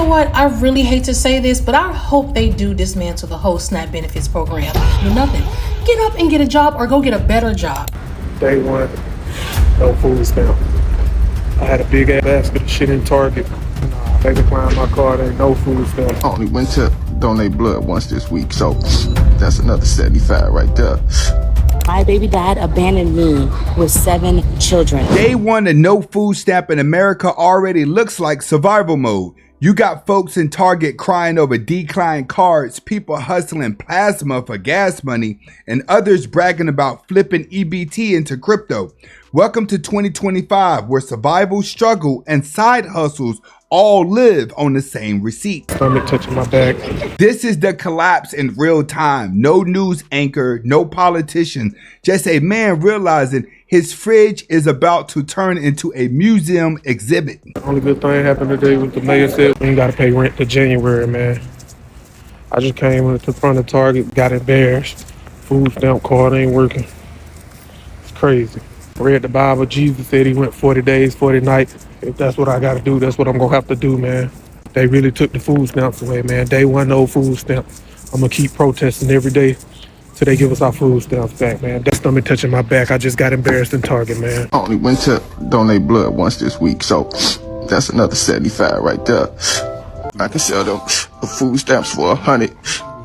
know what? I really hate to say this, but I hope they do dismantle the whole SNAP benefits program. Nothing. Get up and get a job or go get a better job. Day one, no food stamp. I had a big ass basket of shit in Target. They declined my card, ain't no food stamp. I only went to donate blood once this week, so that's another 75 right there. My baby dad abandoned me with 7 children. Day one of no food stamp in America already looks like survival mode. You got folks in Target crying over declined cards, people hustling plasma for gas money, and others bragging about flipping EBT into crypto. Welcome to 2025, where survival, struggle, and side hustles all live on the same receipt. Stomach touching my back. This is the collapse in real time. No news anchor, no politician, just a man realizing his fridge is about to turn into a museum exhibit. The only good thing happened today was the mayor said we ain't gotta pay rent to January, man. I just came to the front of Target, got embarrassed. Food stamp card ain't working. It's crazy. Read the Bible, Jesus said he went 40 days, 40 nights. If that's what I gotta do, that's what I'm gonna have to do, man. They really took the food stamps away, man. Day one, no food stamps. I'm gonna keep protesting every day till they give us our food stamps back, man. That stomach touching my back. I just got embarrassed in Target, man. I only went to donate blood once this week, so that's another 75 right there. I can sell them food stamps for 100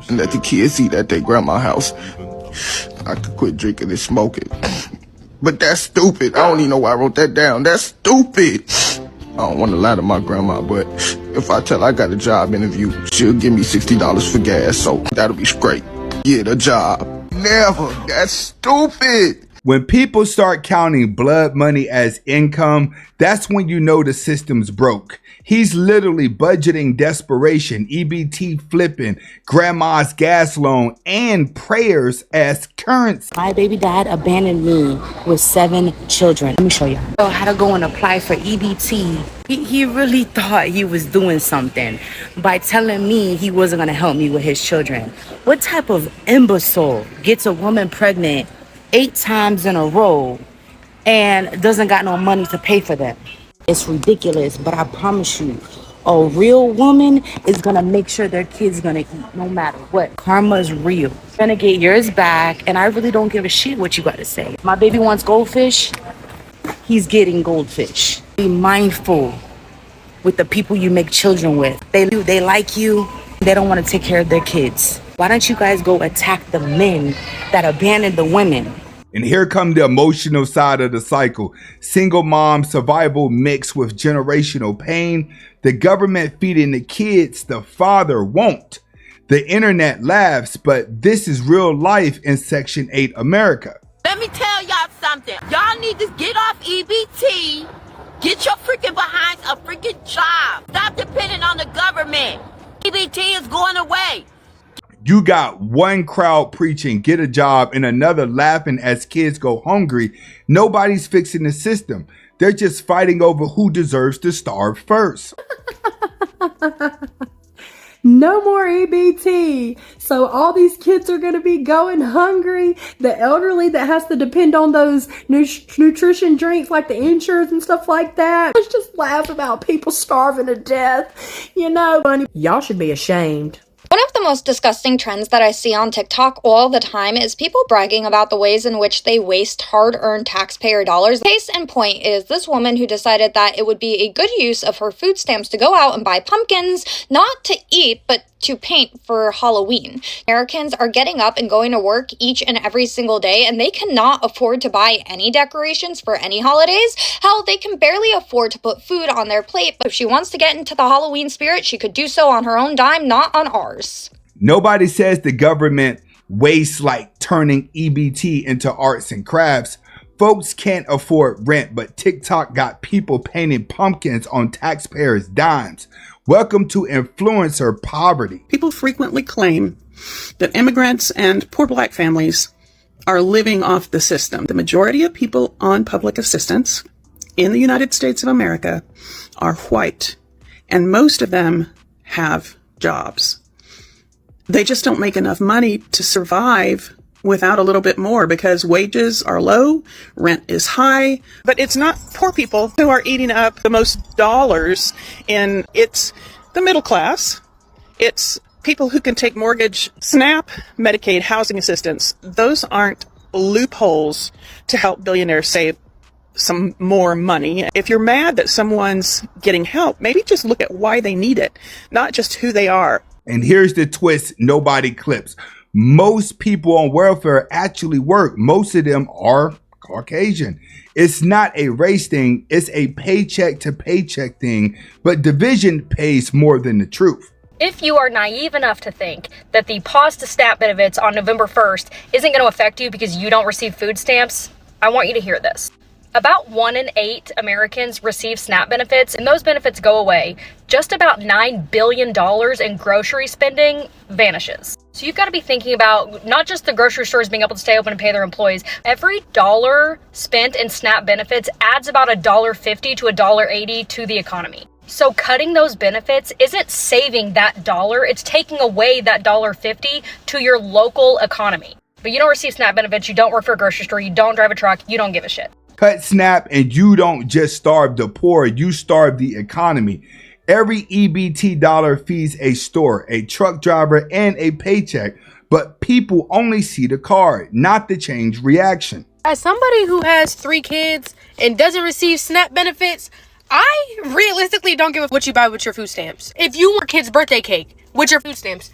and let the kids eat at their grandma's house. I could quit drinking and smoking. But that's stupid. I don't even know why I wrote that down. That's stupid. I don't want to lie to my grandma, but if I tell her I got a job interview, she'll give me $60 for gas, so that'll be straight. Get a job. Never. That's stupid. When people start counting blood money as income, that's when you know the system's broke. He's literally budgeting desperation, EBT flipping, grandma's gas loan, and prayers as currency. My baby dad abandoned me with 7 children. Let me show you. I had to go and apply for EBT. He really thought he was doing something by telling me he wasn't going to help me with his children. What type of imbecile gets a woman pregnant 8 times in a row and doesn't got no money to pay for them? It's ridiculous, but I promise you, a real woman is gonna make sure their kid's gonna eat no matter what. Karma's real. You're gonna get yours back, and I really don't give a shit what you gotta say. My baby wants goldfish, he's getting goldfish. Be mindful with the people you make children with. They like you, they don't wanna take care of their kids. Why don't you guys go attack the men that abandoned the women? And here come the emotional side of the cycle. Single mom survival mixed with generational pain. The government feeding the kids, the father won't. The internet laughs, but this is real life in Section 8 America. Let me tell y'all something. Y'all need to get off EBT. Get your freaking behinds a freaking job. Stop depending on the government. EBT is going away. You got one crowd preaching, get a job, and another laughing as kids go hungry. Nobody's fixing the system. They're just fighting over who deserves to starve first. No more EBT. So all these kids are going to be going hungry. The elderly that has to depend on those nutrition drinks like the Ensures and stuff like that. Let's just laugh about people starving to death. You know, y'all should be ashamed. One of the most disgusting trends that I see on TikTok all the time is people bragging about the ways in which they waste hard-earned taxpayer dollars. Case in point is this woman who decided that it would be a good use of her food stamps to go out and buy pumpkins, not to eat, but to paint for Halloween. Americans are getting up and going to work each and every single day, and they cannot afford to buy any decorations for any holidays. Hell, they can barely afford to put food on their plate, but if she wants to get into the Halloween spirit, she could do so on her own dime, not on ours. Nobody says the government wastes like turning EBT into arts and crafts. Folks can't afford rent, but TikTok got people painting pumpkins on taxpayers' dimes. Welcome to influencer poverty. People frequently claim that immigrants and poor black families are living off the system. The majority of people on public assistance in the United States of America are white, and most of them have jobs. They just don't make enough money to survive without a little bit more because wages are low, rent is high. But it's not poor people who are eating up the most dollars, and it's the middle class. It's people who can take mortgage, SNAP, Medicaid, housing assistance. Those aren't loopholes to help billionaires save some more money. If you're mad that someone's getting help, maybe just look at why they need it, not just who they are. And here's the twist nobody clips. Most people on welfare actually work. Most of them are Caucasian. It's not a race thing. It's a paycheck to paycheck thing. But division pays more than the truth. If you are naive enough to think that the pause to SNAP benefits on November 1st isn't going to affect you because you don't receive food stamps, I want you to hear this. About 1 in 8 Americans receive SNAP benefits, and those benefits go away. Just about $9 billion in grocery spending vanishes. So you've got to be thinking about not just the grocery stores being able to stay open and pay their employees. Every dollar spent in SNAP benefits adds about $1.50 to $1.80 to the economy. So cutting those benefits isn't saving that dollar, it's taking away that $1.50 to your local economy. But you don't receive SNAP benefits, you don't work for a grocery store, you don't drive a truck, you don't give a shit. Cut SNAP and you don't just starve the poor, you starve the economy. Every EBT dollar feeds a store, a truck driver, and a paycheck. But people only see the card, not the change reaction. As somebody who has 3 kids and doesn't receive SNAP benefits, I realistically don't give a what you buy with your food stamps. If you want kids' birthday cake with your food stamps,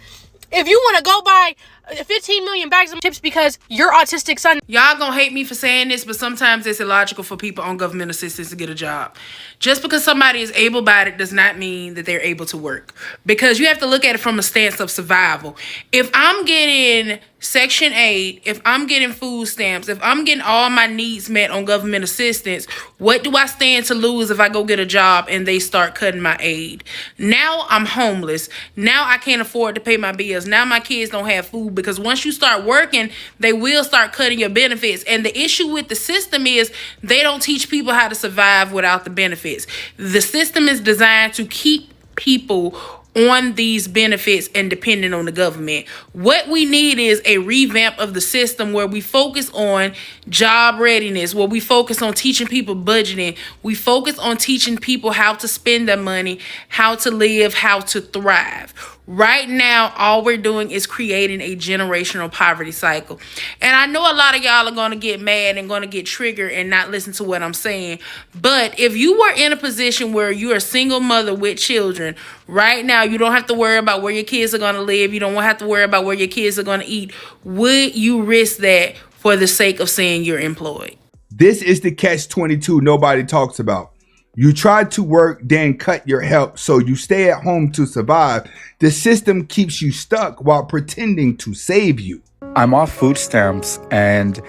if you want to go buy 15 million bags of chips because your autistic son... Y'all gonna hate me for saying this, but sometimes it's illogical for people on government assistance to get a job. Just because somebody is able-bodied does not mean that they're able to work. Because you have to look at it from a stance of survival. If I'm getting Section 8, if I'm getting food stamps, if I'm getting all my needs met on government assistance, what do I stand to lose if I go get a job and they start cutting my aid? Now I'm homeless. Now I can't afford to pay my bills. Now my kids don't have food, because once you start working, they will start cutting your benefits. And the issue with the system is they don't teach people how to survive without the benefits. The system is designed to keep people on these benefits and depending on the government. What we need is a revamp of the system where we focus on job readiness, where we focus on teaching people budgeting. We focus on teaching people how to spend their money, how to live, how to thrive. Right now, all we're doing is creating a generational poverty cycle. And I know a lot of y'all are going to get mad and going to get triggered and not listen to what I'm saying. But if you were in a position where you're a single mother with children, right now, you don't have to worry about where your kids are going to live. You don't have to worry about where your kids are going to eat. Would you risk that for the sake of saying you're employed? This is the catch-22 nobody talks about. You try to work, then cut your help, so you stay at home to survive. The system keeps you stuck while pretending to save you. I'm off food stamps, and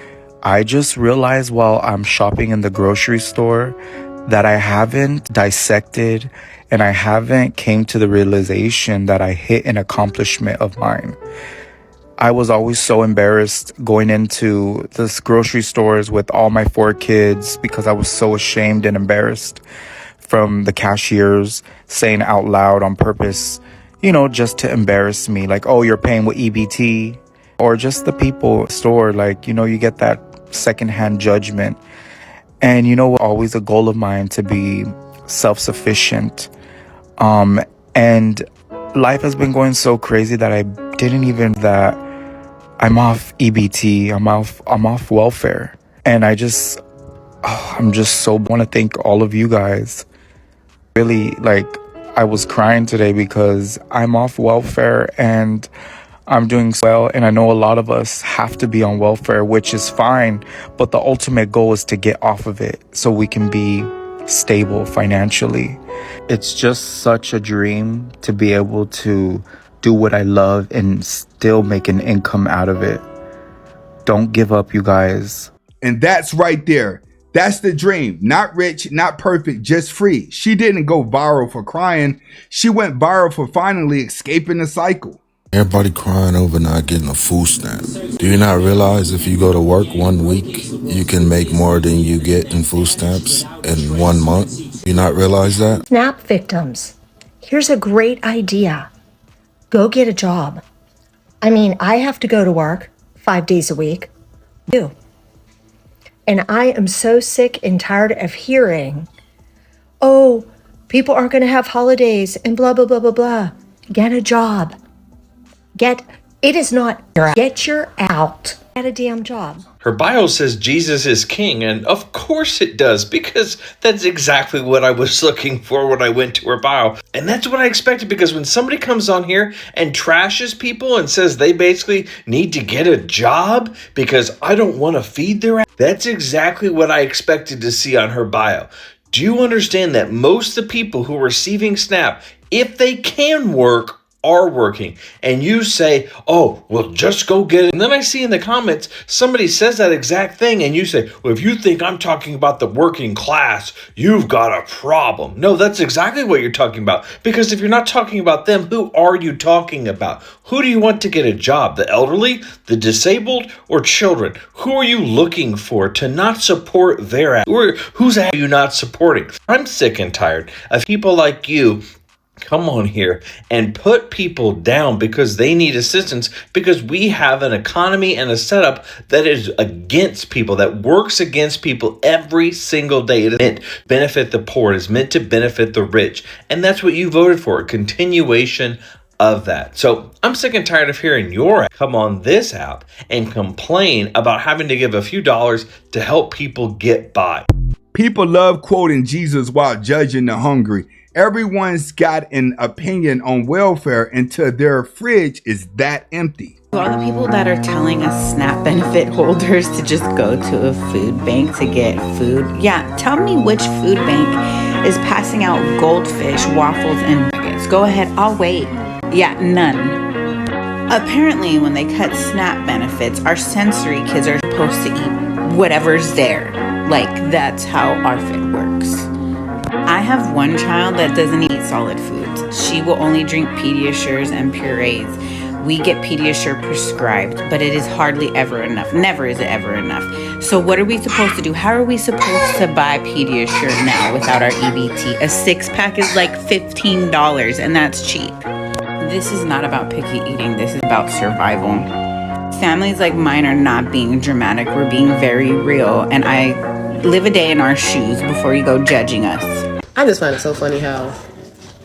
I just realized while I'm shopping in the grocery store that I haven't dissected and I haven't came to the realization that I hit an accomplishment of mine. I was always so embarrassed going into this grocery stores with all my 4 kids because I was so ashamed and embarrassed from the cashiers saying out loud on purpose, you know, just to embarrass me. Like, oh, you're paying with EBT. Or just the people store, like, you know, you get that secondhand judgment. And, you know, always a goal of mine to be self-sufficient. And life has been going so crazy that I didn't even that I'm off EBT, I'm off welfare. And I'm just so want to thank all of you guys. Really, like, I was crying today because I'm off welfare and I'm doing well. And I know a lot of us have to be on welfare, which is fine. But the ultimate goal is to get off of it so we can be stable financially. It's just such a dream to be able to do what I love and still make an income out of it. Don't give up, you guys. And that's right there. That's the dream. Not rich, not perfect, just free. She didn't go viral for crying. She went viral for finally escaping the cycle. Everybody crying over not getting a food stamp. Do you not realize if you go to work 1 week, you can make more than you get in food stamps in 1 month? Do you not realize that? SNAP victims, here's a great idea. Go get a job. I mean, I have to go to work 5 days a week. You. And I am so sick and tired of hearing, oh, People aren't going to have holidays and blah, blah, blah, blah, blah. Get a job. Get your out. Get a damn job. Her bio says Jesus is king, and of course it does, because that's exactly what I was looking for when I went to her bio. And that's what I expected, because when somebody comes on here and trashes people and says they basically need to get a job because I don't want to feed their ass, that's exactly what I expected to see on her bio. Do you understand that most of the people who are receiving SNAP, if they can work, are working? And you say, oh, well, just go get it. And then I see in the comments, somebody says that exact thing. And you say, well, if you think I'm talking about the working class, you've got a problem. No, that's exactly what you're talking about. Because if you're not talking about them, who are you talking about? Who do you want to get a job? The elderly, the disabled, or children? Who are you looking for to not support their ass? Whose ass are you not supporting? I'm sick and tired of people like you come on here and put people down because they need assistance, because we have an economy and a setup that is against people, that works against people every single day. It is meant to benefit the poor. It is meant to benefit the rich. And that's what you voted for, a continuation of that. So I'm sick and tired of hearing your come on this app and complain about having to give a few dollars to help people get by. People love quoting Jesus while judging the hungry. Everyone's got an opinion on welfare until their fridge is that empty. All the people that are telling us SNAP benefit holders to just go to a food bank to get food. Yeah, tell me which food bank is passing out goldfish, waffles, and nuggets. Go ahead, I'll wait. Yeah, none. Apparently, when they cut SNAP benefits, our sensory kids are supposed to eat whatever's there. Like, that's how our food works. I have one child that doesn't eat solid foods. She will only drink Pediasures and purees. We get Pediasure prescribed, but it is hardly ever enough. Never is it ever enough. So what are we supposed to do? How are we supposed to buy Pediasure now without our EBT? A 6-pack is like $15, and that's cheap. This is not about picky eating. This is about survival. Families like mine are not being dramatic. We're being very real, and I live a day in our shoes before you go judging us. I just find it so funny how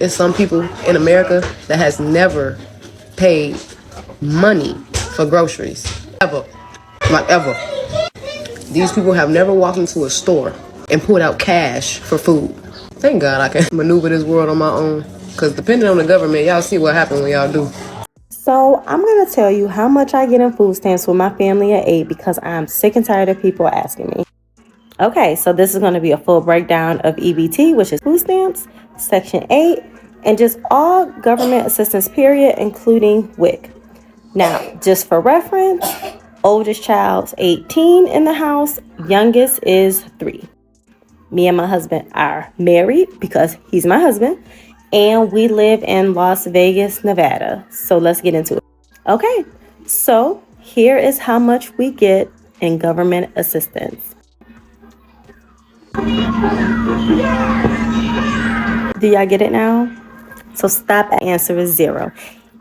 it's some people in America that has never paid money for groceries. Ever. Like ever. These people have never walked into a store and pulled out cash for food. Thank God I can maneuver this world on my own. Because depending on the government, y'all see what happens when y'all do. So I'm going to tell you how much I get in food stamps with my family at 8 because I'm sick and tired of people asking me. Okay, so this is going to be a full breakdown of EBT, which is food stamps, Section 8, and just all government assistance, period, including WIC. Now, just for reference, oldest child's 18 in the house, youngest is 3. Me and my husband are married because he's my husband, and we live in Las Vegas, Nevada. So let's get into it. Okay, so here is how much we get in government assistance. Do y'all get it now? So stop at answer is 0.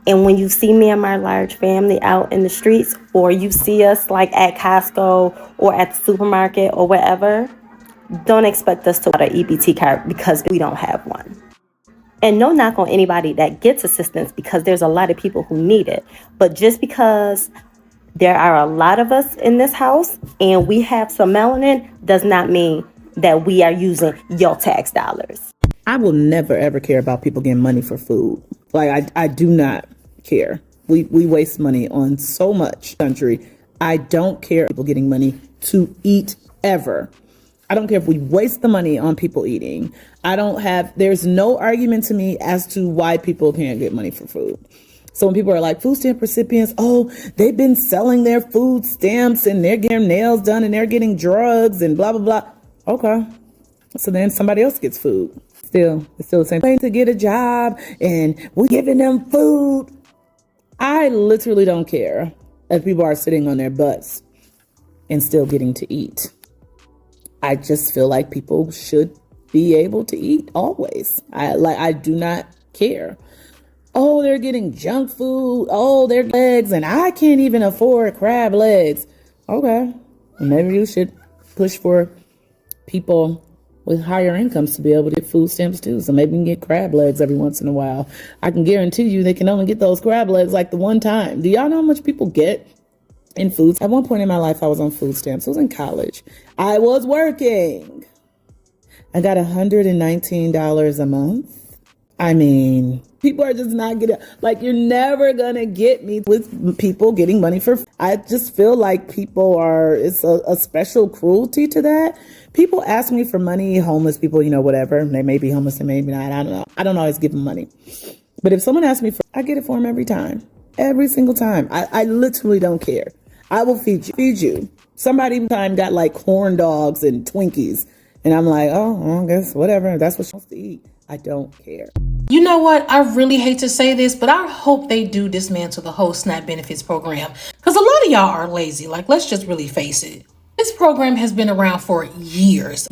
And when you see me and my large family out in the streets, or you see us like at Costco or at the supermarket or wherever, don't expect us to get an EBT card because we don't have one. And no knock on anybody that gets assistance because there's a lot of people who need it. But just because there are a lot of us in this house and we have some melanin does not mean that we are using your tax dollars. I will never ever care about people getting money for food. Like I do not care. We waste money on so much country. I don't care people getting money to eat ever. I don't care if we waste the money on people eating. There's no argument to me as to why people can't get money for food. So when people are like food stamp recipients, oh, they've been selling their food stamps and they're getting nails done and they're getting drugs and blah, blah, blah. Okay. So then somebody else gets food. It's still the same thing to get a job and we're giving them food. I literally don't care if people are sitting on their butts and still getting to eat. I just feel like people should be able to eat always. I do not care. Oh, they're getting junk food. Oh, their legs, and I can't even afford crab legs. Okay, maybe you should push for people with higher incomes to be able to get food stamps too. So maybe we can get crab legs every once in a while. I can guarantee you they can only get those crab legs like the one time. Do y'all know how much people get in food? At one point in my life, I was on food stamps. I was in college. I was working. I got $119 a month. I mean, people are just not getting, like, you're never gonna get me with people getting money for, I just feel like people are, it's a special cruelty to that. People ask me for money, homeless people, you know, whatever. They may be homeless and maybe not. I don't know. I don't always give them money. But if someone asks me for, I get it for them every time. Every single time. I literally don't care. I will feed you. Feed you. Somebody one time got like corn dogs and Twinkies. And I'm like, oh, well, I guess whatever. That's what she wants to eat. I don't care. You know what? I really hate to say this, but I hope they do dismantle the whole SNAP benefits program. Because a lot of y'all are lazy. Like, let's just really face it. This program has been around for years,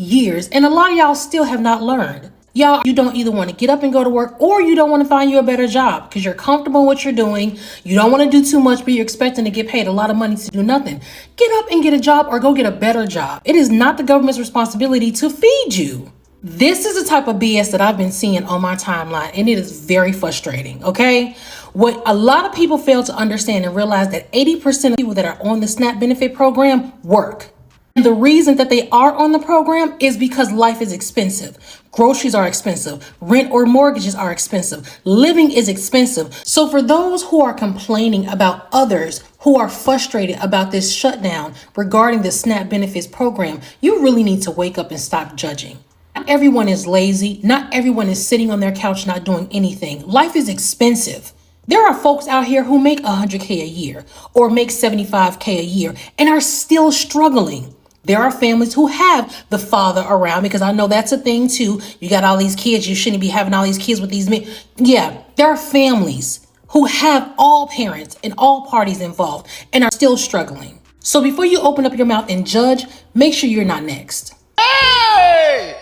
and a lot of y'all still have not learned. Y'all, you don't either want to get up and go to work, or you don't want to find you a better job because you're comfortable in what you're doing. You don't want to do too much, but you're expecting to get paid a lot of money to do nothing. Get up and get a job or go get a better job. It is not the government's responsibility to feed you. This is the type of BS that I've been seeing on my timeline, and it is very frustrating, okay? What a lot of people fail to understand and realize that 80% of people that are on the SNAP benefit program work. And the reason that they are on the program is because life is expensive. Groceries are expensive. Rent or mortgages are expensive. Living is expensive. So for those who are complaining about others who are frustrated about this shutdown regarding the SNAP benefits program, you really need to wake up and stop judging. Not everyone is lazy. Not everyone is sitting on their couch not doing anything. Life is expensive. There are folks out here who make $100K a year or make $75K a year and are still struggling. There are families who have the father around, because I know that's a thing too. You got all these kids. You shouldn't be having all these kids with these men. Yeah, there are families who have all parents and all parties involved and are still struggling. So before you open up your mouth and judge, make sure you're not next. Hey!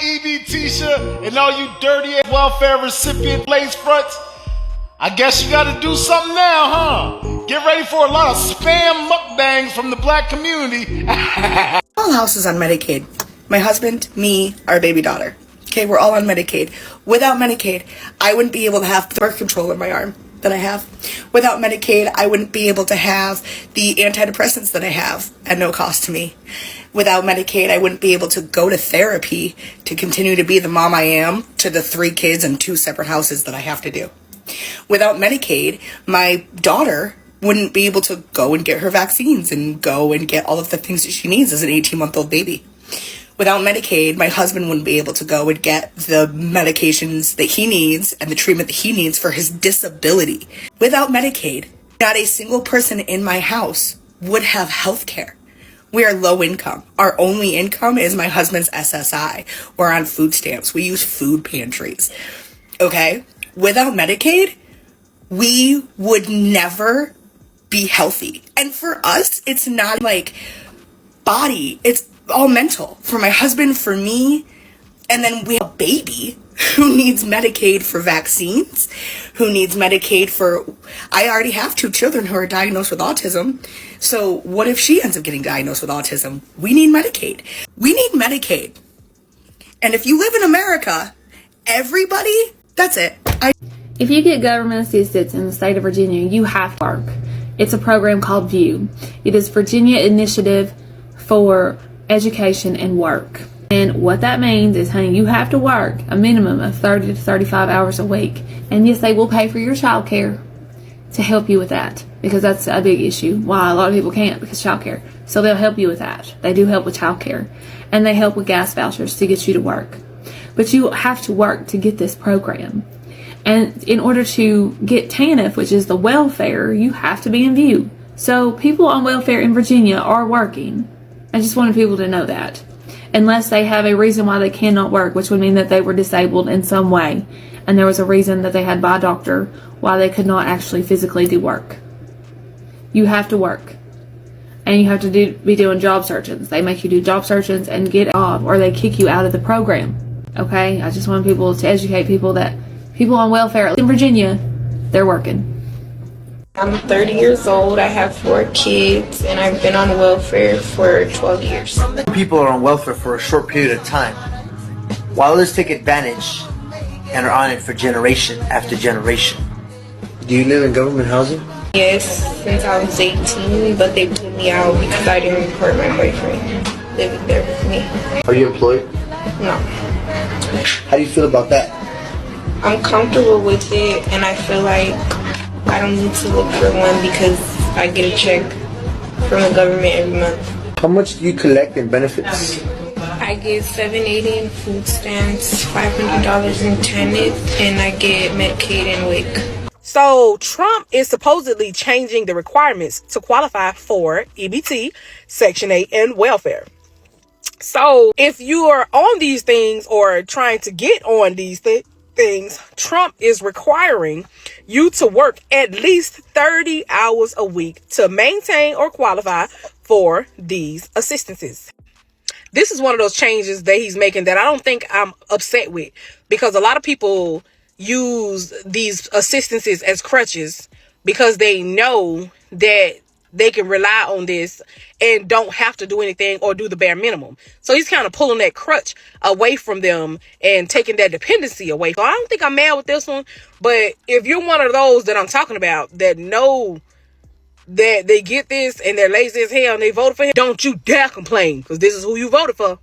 EBT and all you dirty welfare recipient lace fronts. I guess you gotta do something now, huh? Get ready for a lot of spam mukbangs from the black community. All house is on Medicaid. My husband, me, our baby daughter. Okay, we're all on Medicaid. Without Medicaid, I wouldn't be able to have the birth control in my arm that I have. Without Medicaid, I wouldn't be able to have the antidepressants that I have at no cost to me. Without Medicaid, I wouldn't be able to go to therapy to continue to be the mom I am to the 3 kids and 2 separate houses that I have to do. Without Medicaid, my daughter wouldn't be able to go and get her vaccines and go and get all of the things that she needs as an 18-month-old baby. Without Medicaid, my husband wouldn't be able to go and get the medications that he needs and the treatment that he needs for his disability. Without Medicaid, not a single person in my house would have health care. We are low income. Our only income is my husband's SSI. We're on food stamps. We use food pantries. Okay? Without Medicaid, we would never be healthy. And for us, it's not like body, it's all mental. For my husband, for me, and then we have a baby who needs Medicaid for vaccines, who needs Medicaid for, I already have 2 children who are diagnosed with autism. So what if she ends up getting diagnosed with autism? We need Medicaid. We need Medicaid. And if you live in America, everybody, that's it. If you get government assistance in the state of Virginia, you have to work. It's a program called VIEW. It is Virginia Initiative for Education and Work. And what that means is, honey, you have to work a minimum of 30 to 35 hours a week. And yes, they will pay for your child care to help you with that, because that's a big issue. Why a lot of people can't, because child care. So they'll help you with that. They do help with child care. And they help with gas vouchers to get you to work. But you have to work to get this program. And in order to get TANF, which is the welfare, you have to be in VIEW. So people on welfare in Virginia are working. I just wanted people to know that. Unless they have a reason why they cannot work, which would mean that they were disabled in some way. And there was a reason that they had by a doctor why they could not actually physically do work. You have to work. And you have to be doing job searches. They make you do job searches and get a job, or they kick you out of the program. Okay? I just want people to educate people that people on welfare in Virginia, they're working. I'm 30 years old, I have 4 kids, and I've been on welfare for 12 years. People are on welfare for a short period of time, while others take advantage and are on it for generation after generation. Do you live in government housing? Yes, since I was 18, but they put me out because I didn't report my boyfriend living there with me. Are you employed? No. How do you feel about that? I'm comfortable with it, and I feel like I don't need to look for one because I get a check from the government every month. How much do you collect in benefits? I get $780 in food stamps, $500 in TANF, and I get Medicaid and WIC. So Trump is supposedly changing the requirements to qualify for EBT, Section 8, and welfare. So if you are on these things or trying to get on these things, Trump is requiring you to work at least 30 hours a week to maintain or qualify for these assistances. This is one of those changes that he's making that I don't think I'm upset with, because a lot of people use these assistances as crutches because they know that they can rely on this and don't have to do anything or do the bare minimum. So he's kind of pulling that crutch away from them and taking that dependency away. So I don't think I'm mad with this one, but if you're one of those that I'm talking about that know that they get this and they're lazy as hell and they voted for him, don't you dare complain, because this is who you voted for.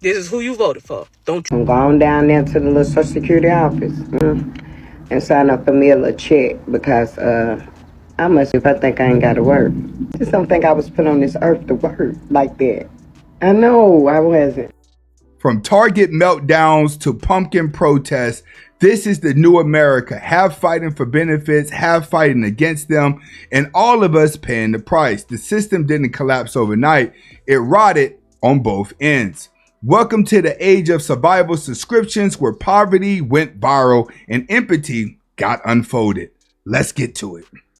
This is who you voted for. Don't you? I'm going down there to the little Social Security office and sign up for me a little check because I must, if I think I ain't got to work. Just don't think I was put on this earth to work like that. I know I wasn't. From Target meltdowns to pumpkin protests, this is the new America. Half fighting for benefits, half fighting against them, and all of us paying the price. The system didn't collapse overnight. It rotted on both ends. Welcome to the age of survival subscriptions where poverty went viral and empathy got unfolded. Let's get to it.